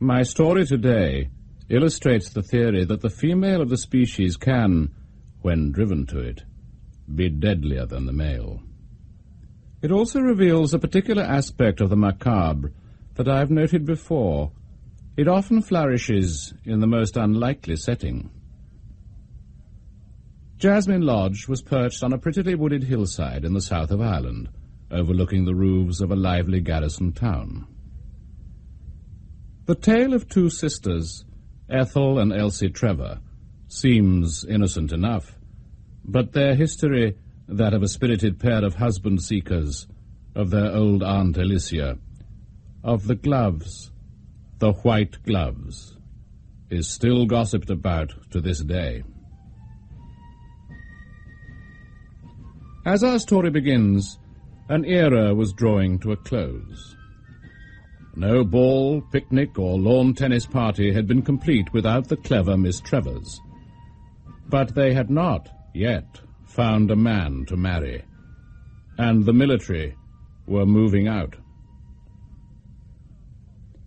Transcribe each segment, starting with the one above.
My story today illustrates the theory that the female of the species can, when driven to it, be deadlier than the male. It also reveals a particular aspect of the macabre that I have noted before. It often flourishes in the most unlikely setting. Jasmine Lodge was perched on a prettily wooded hillside in the south of Ireland, overlooking the roofs of a lively garrison town. The tale of two sisters, Ethel and Elsie Trevor, seems innocent enough, but their history, that of a spirited pair of husband-seekers, of their old Aunt Alicia, of the gloves, the white gloves, is still gossiped about to this day. As our story begins, an era was drawing to a close. No ball, picnic, or lawn tennis party had been complete without the clever Miss Trevors. But they had not yet found a man to marry, and the military were moving out.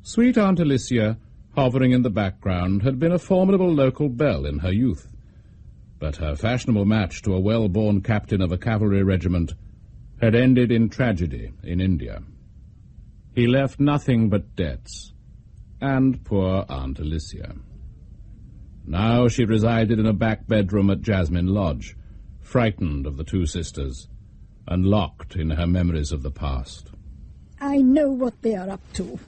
Sweet Aunt Alicia, hovering in the background, had been a formidable local belle in her youth, but her fashionable match to a well-born captain of a cavalry regiment had ended in tragedy in India. He left nothing but debts, and poor Aunt Alicia. Now she resided in a back bedroom at Jasmine Lodge, frightened of the two sisters, and locked in her memories of the past. I know what they are up to.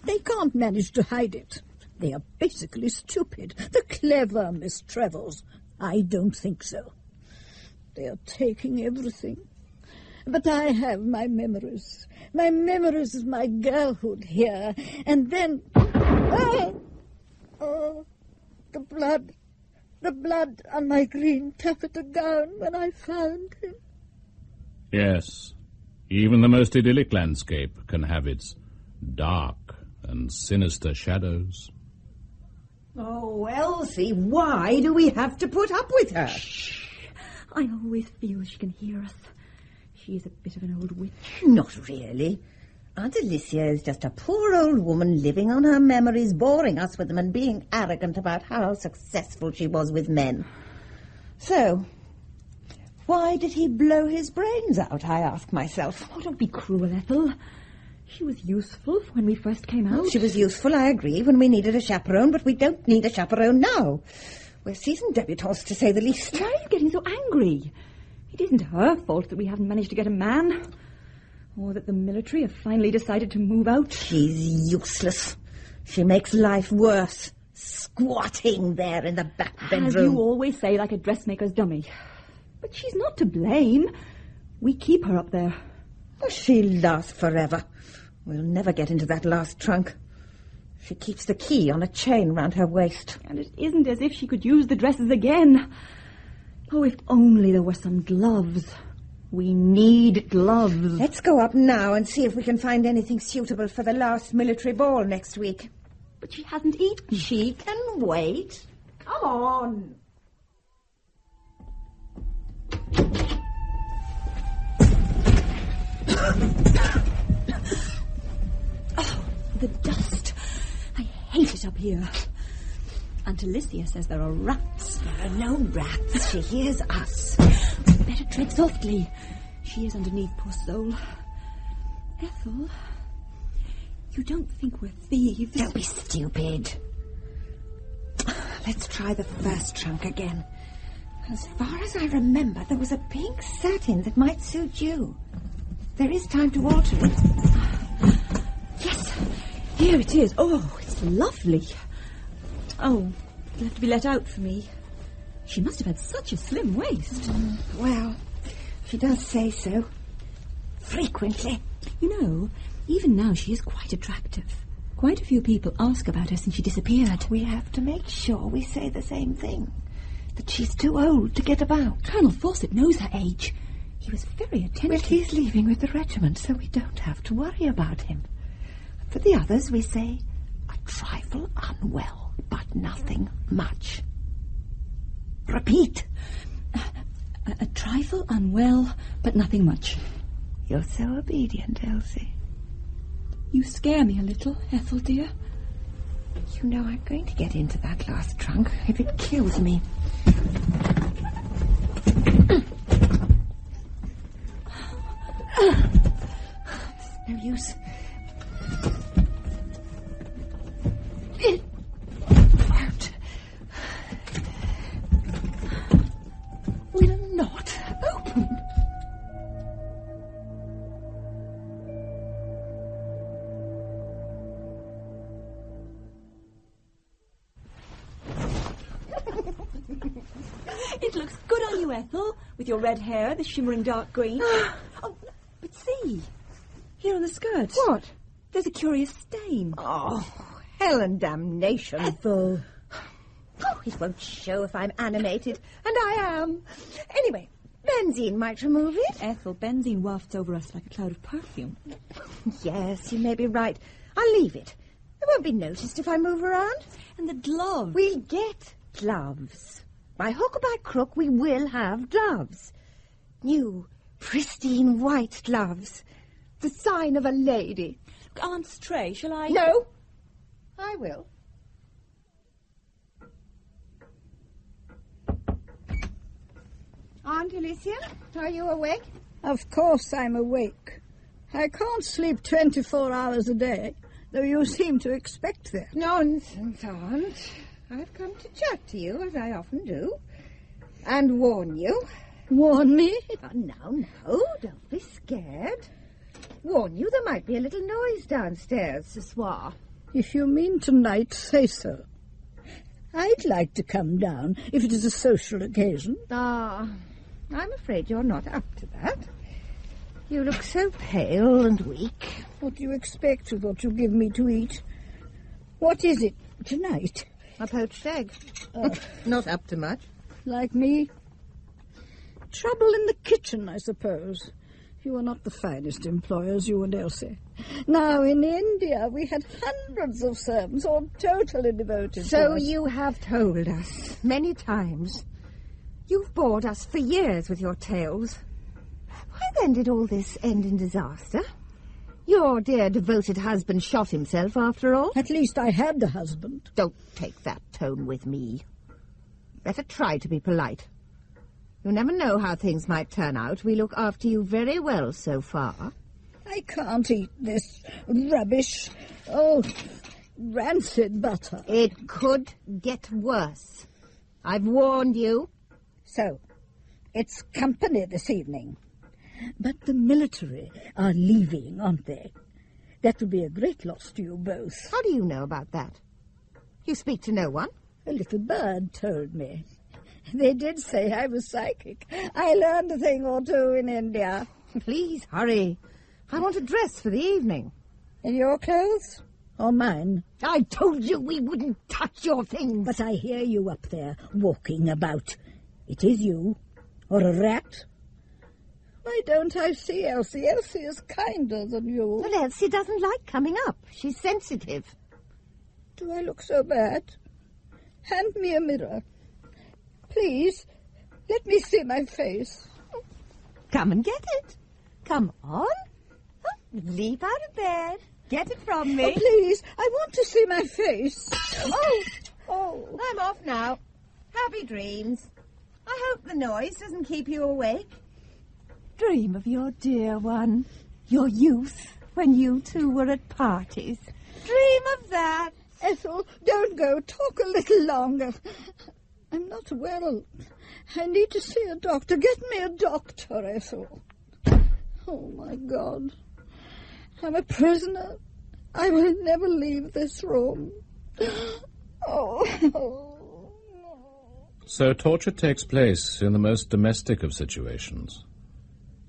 They can't manage to hide it. They are basically stupid. The clever Miss Trevors. I don't think so. They are taking everything. But I have my memories. My memories of my girlhood here. And then... Oh, the blood. The blood on my green taffeta gown when I found him. Yes, even the most idyllic landscape can have its dark and sinister shadows. Oh, Elsie, why do we have to put up with her? Shh. I always feel she can hear us. She is a bit of an old witch. Not really. Aunt Alicia is just a poor old woman living on her memories, boring us with them and being arrogant about how successful she was with men. So, why did he blow his brains out, I ask myself. Oh, don't be cruel, Ethel. She was useful when we first came out. She was useful, I agree, when we needed a chaperone, but we don't need a chaperone now. We're seasoned debutantes, to say the least. Why are you getting so angry? It isn't her fault that we haven't managed to get a man. Or that the military have finally decided to move out. She's useless. She makes life worse, squatting there in the back bedroom. As you always say, like a dressmaker's dummy. But she's not to blame. We keep her up there. Well, she'll last forever. We'll never get into that last trunk. She keeps the key on a chain round her waist. And it isn't as if she could use the dresses again. Oh, if only there were some gloves. We need gloves. Let's go up now and see if we can find anything suitable for the last military ball next week. But she hasn't eaten. She can wait. Come on. Oh, the dust. I hate it up here. Aunt Alicia says there are rats. There are no rats. She hears us. Better tread softly. She is underneath, poor soul. Ethel, you don't think we're thieves? Don't be stupid. Let's try the first trunk again. As far as I remember, there was a pink satin that might suit you. There is time to alter it. Yes, here it is. Oh, it's lovely. Oh, it'll have to be let out for me. She must have had such a slim waist. Well, she does say so. Frequently. You know, even now she is quite attractive. Quite a few people ask about her since she disappeared. We have to make sure we say the same thing. That she's too old to get about. Colonel Fawcett knows her age. He was very attentive. Well, he's leaving with the regiment, so we don't have to worry about him. For the others, we say, a trifle unwell, but nothing much. Repeat. A trifle unwell, but nothing much. You're so obedient, Elsie. You scare me a little, Ethel, dear. You know, I'm going to get into that last trunk if it kills me. It's no use. It won't. Will not open. It looks good on you, Ethel, with your red hair, the shimmering dark green. Oh, but see, here on the skirt. What? There's a curious stain. Oh, hell and damnation. Ethel. Oh, it won't show if I'm animated, and I am. Anyway, benzene might remove it. Ethel, benzene wafts over us like a cloud of perfume. Yes, you may be right. I'll leave it. It won't be noticed if I move around. And the glove. We'll get gloves. By hook or by crook, we will have gloves. New, pristine white gloves. The sign of a lady. Aunt Stray, shall I? No, I will. Aunt Alicia, are you awake? Of course I'm awake. I can't sleep 24 hours a day, though you seem to expect that. Nonsense, Aunt. I've come to chat to you, as I often do, and warn you. Warn me? Oh, no, don't be scared. Warn you there might be a little noise downstairs, ce soir. If you mean tonight, say so. I'd like to come down, if it is a social occasion. Ah, I'm afraid you're not up to that. You look so pale and weak. What do you expect with what you give me to eat? What is it tonight? A poached egg. Not up to much. Like me? Trouble in the kitchen, I suppose. You are not the finest employers, you and Elsie. Now, in India, we had hundreds of servants, all totally devoted to So us. you have told us many times. You've bored us for years with your tales. Why then did all this end in disaster? Your dear devoted husband shot himself, after all. At least I had a husband. Don't take that tone with me. Better try to be polite. You never know how things might turn out. We look after you very well so far. I can't eat this rubbish. Oh, rancid butter. It could get worse. I've warned you. So, it's company this evening. But the military are leaving, aren't they? That would be a great loss to you both. How do you know about that? You speak to no one? A little bird told me. They did say I was psychic. I learned a thing or two in India. Please hurry. I want to dress for the evening. In your clothes? Or mine? I told you we wouldn't touch your things. But I hear you up there, walking about. It is you. Or a rat. Why don't I see Elsie? Elsie is kinder than you. Well, Elsie doesn't like coming up. She's sensitive. Do I look so bad? Hand me a mirror. Please, let me see my face. Come and get it. Come on. Leap out of bed. Get it from me. Oh, please, I want to see my face. Oh. I'm off now. Happy dreams. I hope the noise doesn't keep you awake. Dream of your dear one. Your youth, when you two were at parties. Dream of that. Ethel, don't go. Talk a little longer. I'm not well. I need to see a doctor. Get me a doctor, Ethel. Oh, my God. I'm a prisoner. I will never leave this room. Oh. So torture takes place in the most domestic of situations.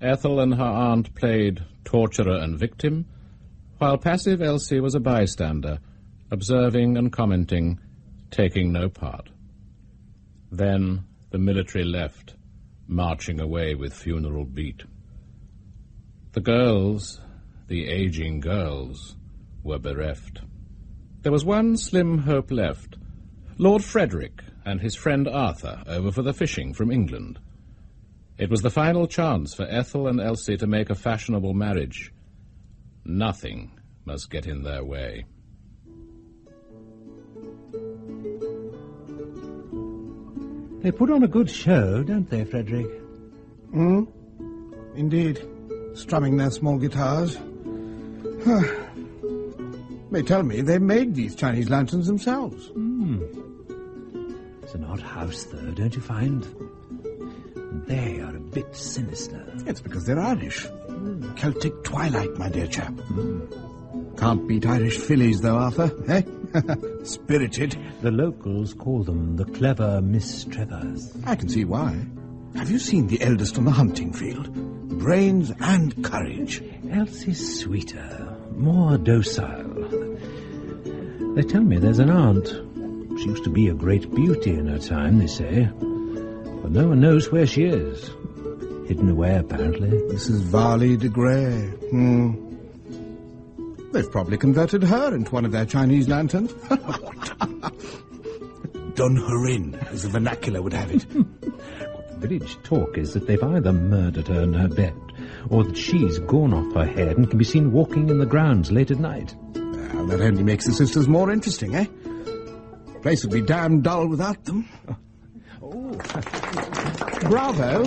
Ethel and her aunt played torturer and victim, while passive Elsie was a bystander, observing and commenting, taking no part. Then the military left, marching away with funeral beat. The girls, the aging girls, were bereft. There was one slim hope left, Lord Frederick and his friend Arthur over for the fishing from England. It was the final chance for Ethel and Elsie to make a fashionable marriage. Nothing must get in their way. They put on a good show, don't they, Frederick? Indeed. Strumming their small guitars. They tell me they made these Chinese lanterns themselves. It's an odd house, though, don't you find? They are a bit sinister. It's because they're Irish. Celtic twilight, my dear chap. Can't beat Irish fillies, though, Arthur, eh? Spirited. The locals call them the clever Miss Trevors. I can see why. Have you seen the eldest on the hunting field? Brains and courage. Elsie's sweeter, more docile. They tell me there's an aunt. She used to be a great beauty in her time, they say. But no one knows where she is. Hidden away, apparently. Mrs. Varley de Grey. They've probably converted her into one of their Chinese lanterns. Done her in, as the vernacular would have it. The village talk is that they've either murdered her in her bed, or that she's gone off her head and can be seen walking in the grounds late at night. Well, that only makes the sisters more interesting, eh? The place would be damn dull without them. Oh. Bravo.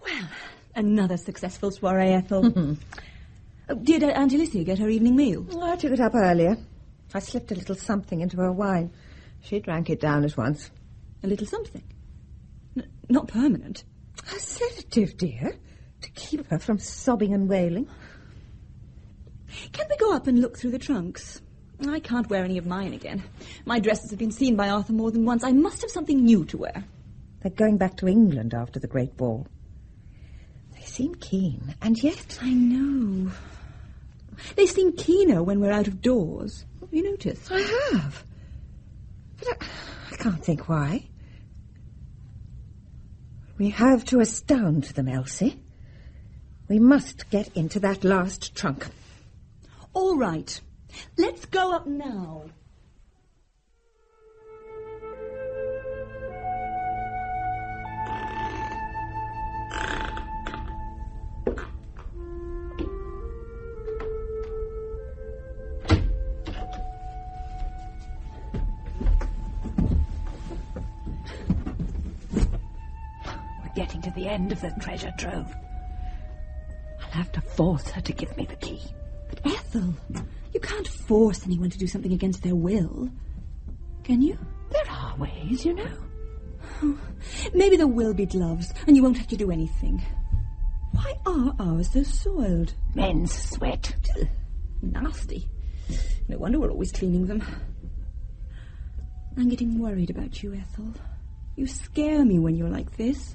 Well, another successful soiree, Ethel. Did Aunt Alicia get her evening meal? I took it up earlier. I slipped a little something into her wine. She drank it down at once. A little something? Not permanent. A sedative, dear, to keep her from sobbing and wailing. Can we go up and look through the trunks? I can't wear any of mine again. My dresses have been seen by Arthur more than once. I must have something new to wear. They're going back to England after the Great Ball. They seem keen, and yet... I know. They seem keener when we're out of doors. Have you noticed? I have. But I can't think why. We have to astound them, Elsie. We must get into that last trunk. All right. Let's go up now. Getting to the end of the treasure trove. I'll have to force her to give me the key. But Ethel, you can't force anyone to do something against their will. Can you? There are ways, you know. Oh, maybe there will be gloves, and you won't have to do anything. Why are ours so soiled? Men's sweat. Ugh, nasty. No wonder we're always cleaning them. I'm getting worried about you, Ethel. You scare me when you're like this.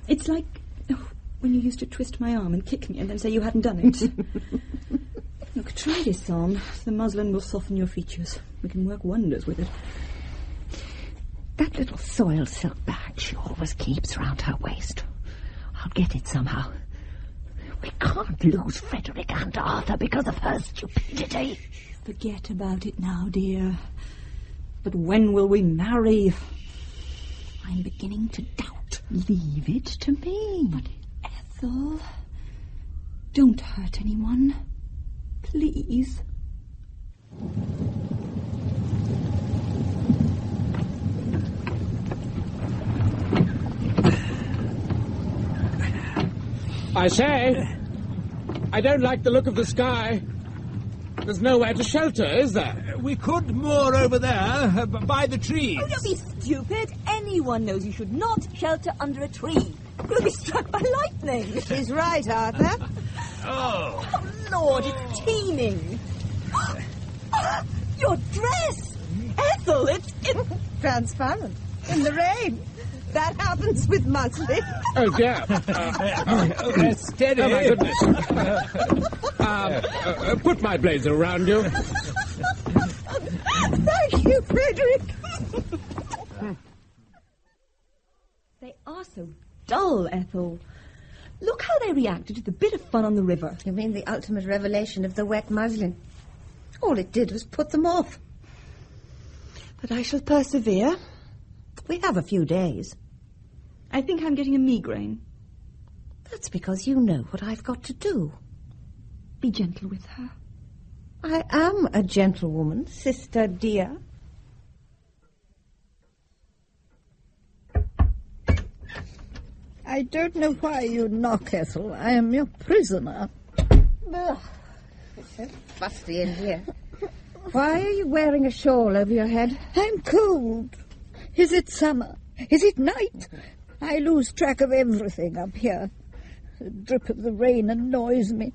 It's like when you used to twist my arm and kick me and then say you hadn't done it. Look, try this on. The muslin will soften your features. We can work wonders with it. That little soiled silk bag she always keeps round her waist. I'll get it somehow. We can't lose Frederick and Arthur because of her stupidity. Forget about it now, dear. But when will we marry? I'm beginning to doubt. Leave it to me. But Ethel, don't hurt anyone. Please. I say, I don't like the look of the sky. There's nowhere to shelter, is there? We could moor over there, by the trees. Oh, don't be stupid. Anyone knows you should not shelter under a tree. You'll be struck by lightning. She's right, Arthur. Oh. Oh, Lord, it's teeming. Your dress! Ethel, it's Transparent. In the rain. That happens with muslin. Oh, dear. Steady. Oh, my goodness. Put my blazer around you. Thank you, Frederick. They are so dull, Ethel. Look how they reacted to the bit of fun on the river. You mean the ultimate revelation of the wet muslin? All it did was put them off. But I shall persevere. We have a few days. I think I'm getting a migraine. That's because you know what I've got to do. Be gentle with her. I am a gentlewoman, sister dear. I don't know why you knock, Ethel. I am your prisoner. Ugh, it's so fusty in here. Why are you wearing a shawl over your head? I'm cold. Is it summer? Is it night? I lose track of everything up here. The drip of the rain annoys me.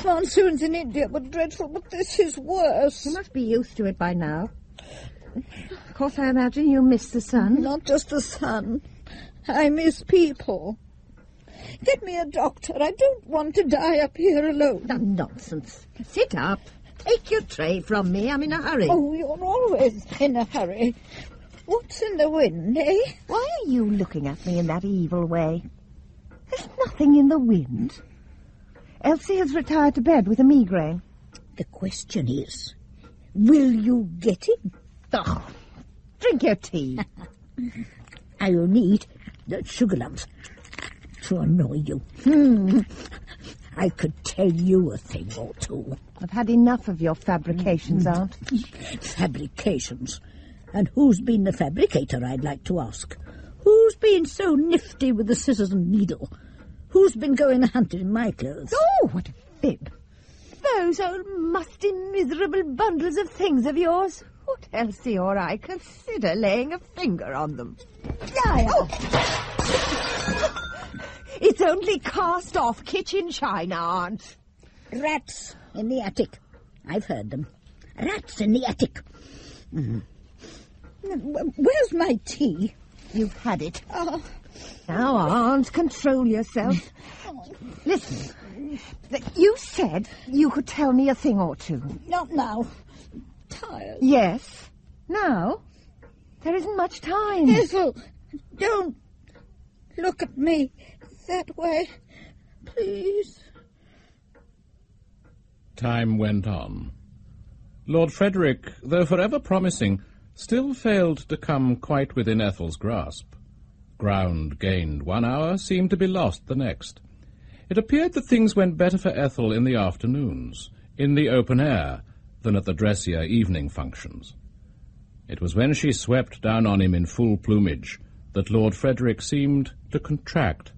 Monsoons in India were dreadful, but this is worse. You must be used to it by now. Of course, I imagine you miss the sun. Not just the sun. I miss people. Get me a doctor. I don't want to die up here alone. Oh, nonsense. Sit up. Take your tray from me. I'm in a hurry. Oh, you're always in a hurry. What's in the wind, eh? Why are you looking at me in that evil way? There's nothing in the wind. Elsie has retired to bed with a migraine. The question is, will you get it? Oh, drink your tea. I'll need the sugar lumps to annoy you. I could tell you a thing or two. I've had enough of your fabrications, Aunt. Fabrications? And who's been the fabricator, I'd like to ask? Who's been so nifty with the scissors and needle? Who's been going hunting in my clothes? Oh, what a fib. Those old musty, miserable bundles of things of yours. Would Elsie or I consider laying a finger on them? Oh. It's only cast-off kitchen china, Aunt. Rats in the attic. I've heard them. Rats in the attic. Where's my tea? You've had it. Oh. Now, Aunt, control yourself. Listen, you said you could tell me a thing or two. Not now. Tired. Yes. Now? There isn't much time. Ethel, don't look at me that way, please. Time went on. Lord Frederick, though forever promising, still failed to come quite within Ethel's grasp. Ground gained 1 hour seemed to be lost the next. It appeared that things went better for Ethel in the afternoons, in the open air, than at the dressier evening functions. It was when she swept down on him in full plumage that Lord Frederick seemed to contract.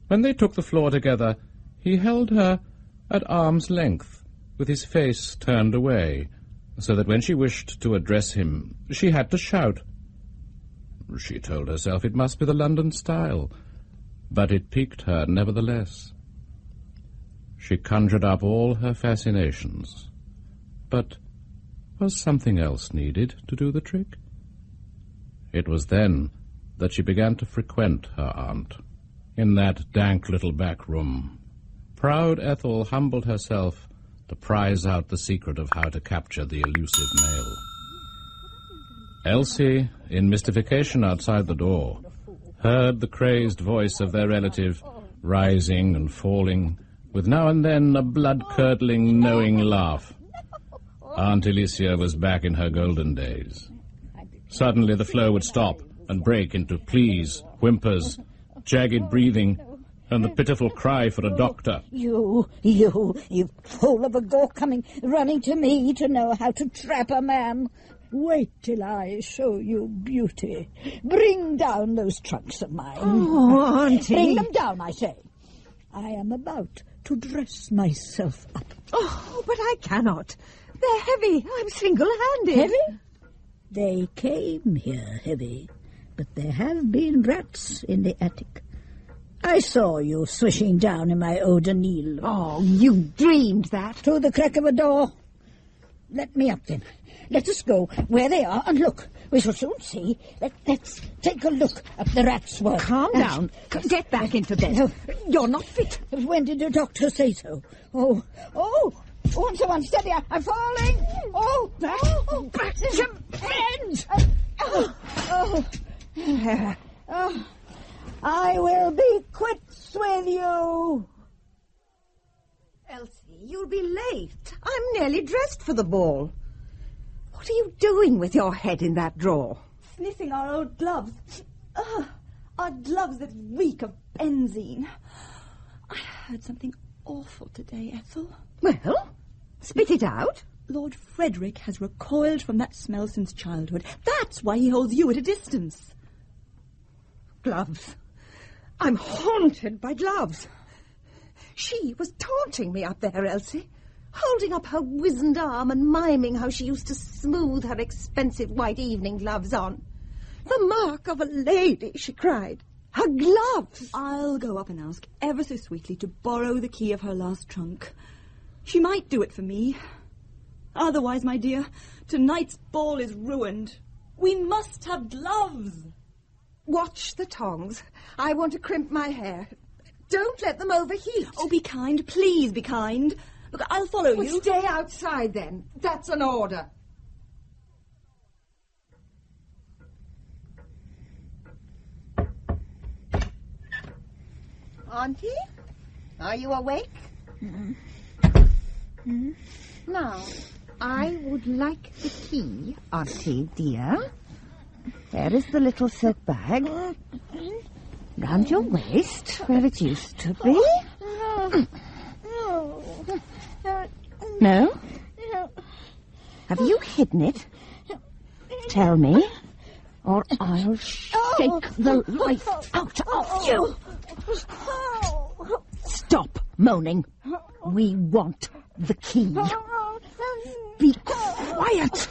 When they took the floor together, he held her at arm's length, with his face turned away, so that when she wished to address him, she had to shout. She told herself it must be the London style, but it piqued her nevertheless. She conjured up all her fascinations, but was something else needed to do the trick? It was then that she began to frequent her aunt. In that dank little back room, proud Ethel humbled herself to prize out the secret of how to capture the elusive male. Elsie, in mystification outside the door, heard the crazed voice of their relative rising and falling, with now and then a blood-curdling, knowing laugh. Aunt Alicia was back in her golden days. Suddenly the flow would stop and break into pleas, whimpers, jagged breathing, and the pitiful cry for a doctor. You fool of a gawk coming running to me to know how to trap a man. Wait till I show you beauty. Bring down those trunks of mine. Oh, Auntie. Bring them down, I say. I am about to dress myself up. Oh, but I cannot. They're heavy. I'm single-handed. Heavy? They came here heavy, but there have been rats in the attic. I saw you swishing down in my eau de Nil. Oh, you dreamed that. Through the crack of a door. Let me up, then. Let us go where they are and look. We shall soon see. Let's take a look at the rat's work. Calm down. Get back into bed. You're not fit. When did the doctor say so? Oh, 1 to 1, steady, I'm falling. Back to bend. I will be quits with you. Elsie, you'll be late. I'm nearly dressed for the ball. What are you doing with your head in that drawer? Sniffing our old gloves. Our gloves that reek of benzene. I heard something awful today, Ethel. Well, spit it out. Lord Frederick has recoiled from that smell since childhood. That's why he holds you at a distance. Gloves. I'm haunted by gloves. She was taunting me up there, Elsie, holding up her wizened arm and miming how she used to smooth her expensive white evening gloves on. The mark of a lady, she cried. Her gloves! I'll go up and ask ever so sweetly to borrow the key of her last trunk. She might do it for me. Otherwise, my dear, tonight's ball is ruined. We must have gloves. Watch the tongs. I want to crimp my hair. Don't let them overheat. Oh, be kind. Please be kind. Look, I'll follow you. Well, stay outside, then. That's an order. Auntie, are you awake? Now, I would like the key, Auntie dear. There is the little silk bag. Round your waist, where it used to be. No? Have you hidden it? Tell me, or I'll shake the life out of you. Stop moaning. We want the key. Be quiet.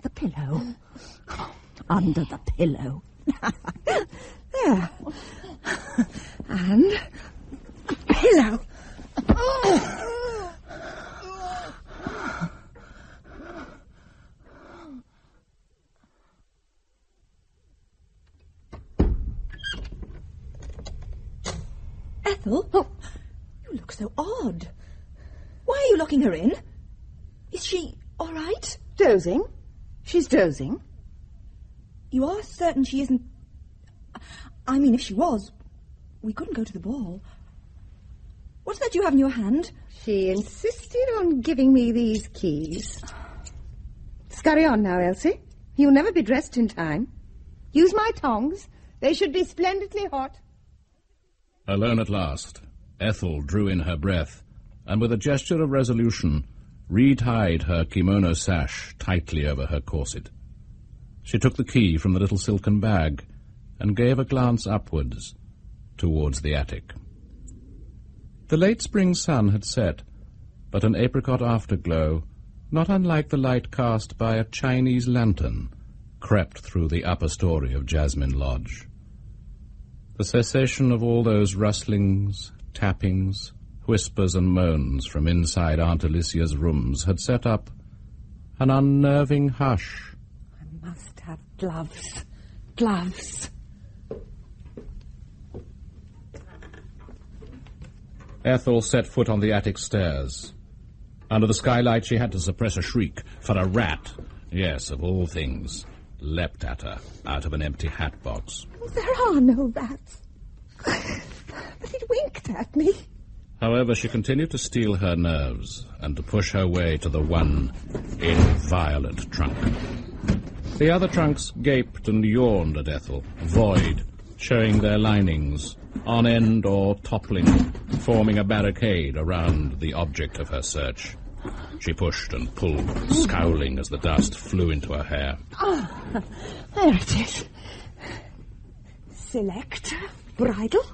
The pillow. Under the pillow. There. And a pillow. Ethel? Oh, you look so odd. Why are you locking her in? Is she all right? Dozing. She's dozing. You are certain she isn't... I mean, if she was, we couldn't go to the ball. What's that you have in your hand? She insisted on giving me these keys. Scurry on now, Elsie. You'll never be dressed in time. Use my tongs. They should be splendidly hot. Alone at last, Ethel drew in her breath, and with a gesture of resolution, retied her kimono sash tightly over her corset. She took the key from the little silken bag and gave a glance upwards, towards the attic. The late spring sun had set, but an apricot afterglow, not unlike the light cast by a Chinese lantern, crept through the upper story of Jasmine Lodge. The cessation of all those rustlings, tappings, whispers and moans from inside Aunt Alicia's rooms had set up an unnerving hush. I must have gloves. Gloves. Ethel set foot on the attic stairs. Under the skylight she had to suppress a shriek, for a rat, yes, of all things, leapt at her out of an empty hat box. There are no rats. But it winked at me. However, she continued to steel her nerves and to push her way to the one inviolate trunk. The other trunks gaped and yawned at Ethel, void, showing their linings, on end or toppling, forming a barricade around the object of her search. She pushed and pulled, scowling as the dust flew into her hair. Ah, there it is. Select, bridle,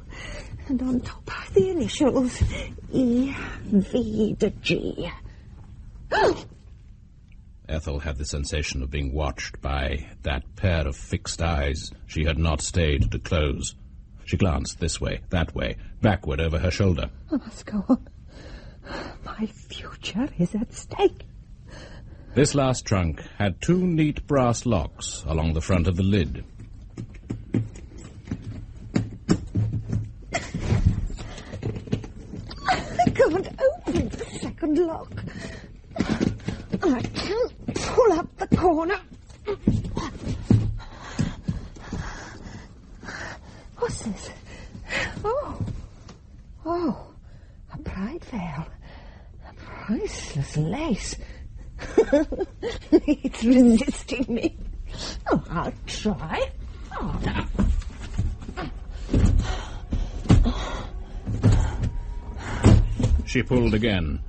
and on top are the initials E, V, to G. Ethel had the sensation of being watched by that pair of fixed eyes she had not stayed to close. She glanced this way, that way, backward over her shoulder. I must go on. My future is at stake. This last trunk had two neat brass locks along the front of the lid. I can't open the second lock. I can't pull up the corner. What's this? Oh, a bride veil. A priceless lace. It's resisting me. Oh, I'll try. Oh. She pulled again,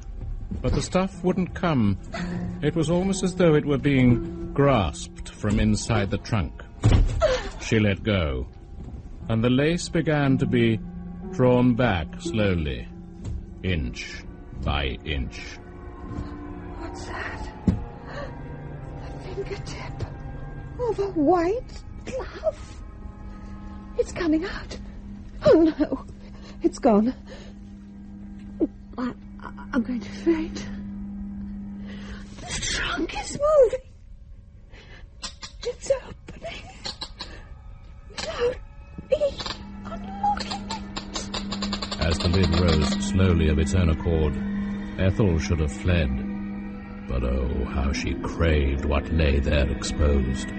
but the stuff wouldn't come. It was almost as though it were being grasped from inside the trunk. She let go, and the lace began to be drawn back slowly, inch by inch. What's that? The fingertip of a white glove. It's coming out. Oh, no. It's gone. I'm going to faint. The trunk is moving. It's opening. Without me unlocking it. As the lid rose slowly of its own accord, Ethel should have fled. But oh, how she craved what lay there exposed.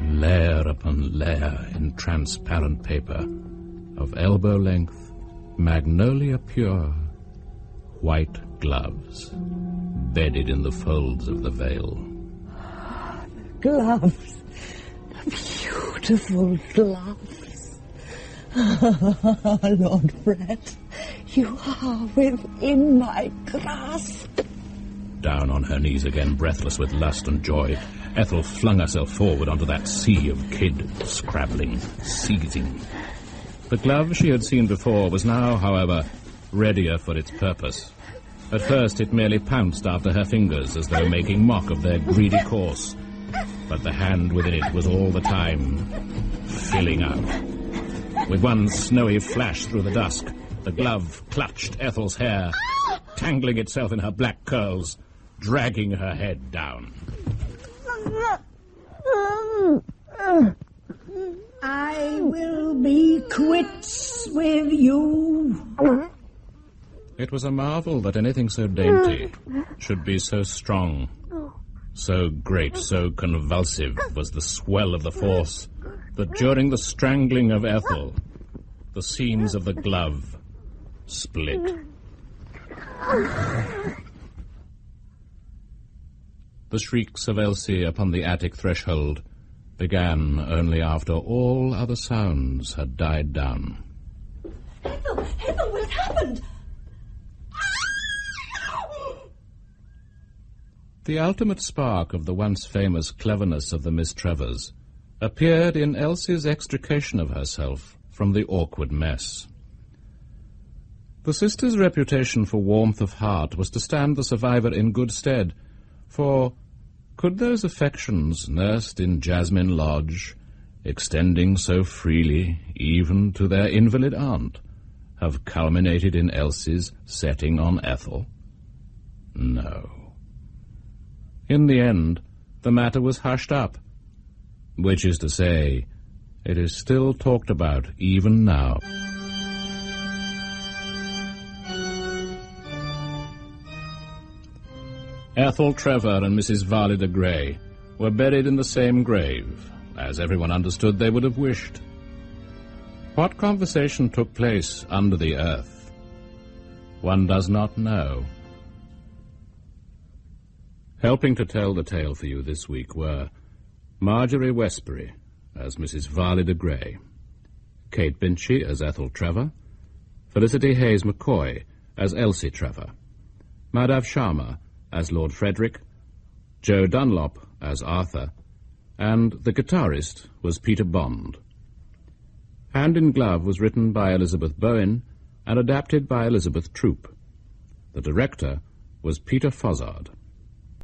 Layer upon layer in transparent paper, of elbow length, magnolia pure, white gloves, bedded in the folds of the veil. Gloves. The beautiful gloves. Lord Brett, you are within my grasp. Down on her knees again, breathless with lust and joy, Ethel flung herself forward onto that sea of kid, scrabbling, seizing. The glove she had seen before was now, however, readier for its purpose. At first it merely pounced after her fingers as though making mock of their greedy course. But the hand within it was all the time filling up. With one snowy flash through the dusk, the glove clutched Ethel's hair, tangling itself in her black curls, dragging her head down. I will be quits with you. It was a marvel that anything so dainty should be so strong. So great, so convulsive was the swell of the force that during the strangling of Ethel, the seams of the glove split. The shrieks of Elsie upon the attic threshold began only after all other sounds had died down. Ethel, what's happened? The ultimate spark of the once famous cleverness of the Miss Trevors appeared in Elsie's extrication of herself from the awkward mess. The sister's reputation for warmth of heart was to stand the survivor in good stead, for could those affections nursed in Jasmine Lodge, extending so freely even to their invalid aunt, have culminated in Elsie's setting on Ethel? No. In the end, the matter was hushed up, which is to say, it is still talked about even now. Ethel Trevor and Mrs. Varley de Grey were buried in the same grave, as everyone understood they would have wished. What conversation took place under the earth, one does not know. Helping to tell the tale for you this week were Marjorie Westbury as Mrs. Varley de Grey, Kate Binchy as Ethel Trevor, Felicity Hayes McCoy as Elsie Trevor, Madhav Sharma as Lord Frederick, Joe Dunlop as Arthur, and the guitarist was Peter Bond. Hand in Glove was written by Elizabeth Bowen and adapted by Elizabeth Troop. The director was Peter Fozzard.